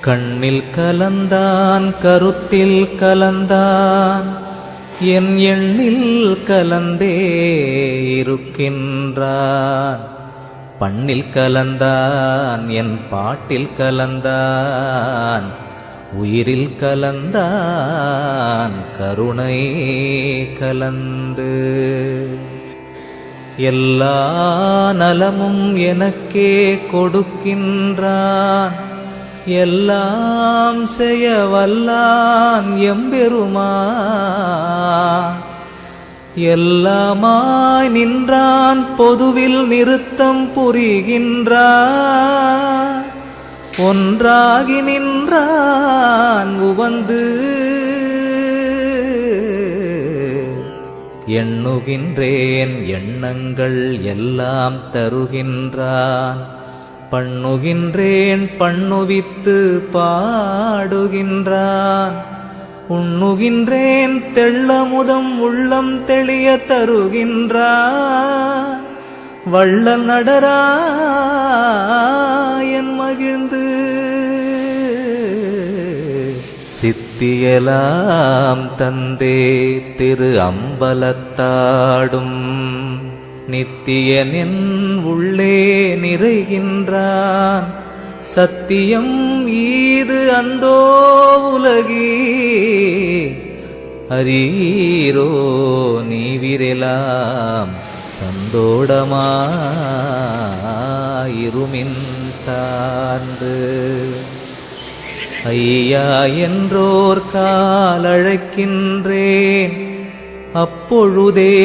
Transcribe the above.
கண்ணில் கலந்தான் கருத்தில் கலந்தான் என் எண்ணில் கலந்தே இருக்கின்றான். பண்ணில் கலந்தான் என் பாட்டில் கலந்தான் உயிரில் கலந்தான் கருணை கலந்து. எல்லா நலமும் எனக்கே கொடுக்கின்றான், எல்லாம் செய்ய வல்லான் எம்பெருமான். எல்லாமாய் நின்றான், பொதுவில் நிறுத்தம் புரிகின்றான், ஒன்றாகி நின்றான் உவந்து. எண்ணுகின்றேன் எண்ணங்கள் எல்லாம் தருகின்றான், பண்ணுகின்றேன் பண்ணுவித்து பாடுகின்றான். உண்ணுகின்றேன் தெள்ளமுதம் உள்ளம் தெளிய தருகின்றான், வள்ளல் நடராயன் மகிழ்ந்து. சித்தியலாம் தந்தே திரு அம்பலத்தாடும், நித்தியனின் உள்ளே நிறைகின்றான். சத்தியம் ஈது அந்தோ உலகி, அரீரோ நீவிரெலாம் சந்தோடமாயிருமின் சார்ந்து. ஐயா என்றோர் கால் அழைக்கின்றேன், அப்பொழுதே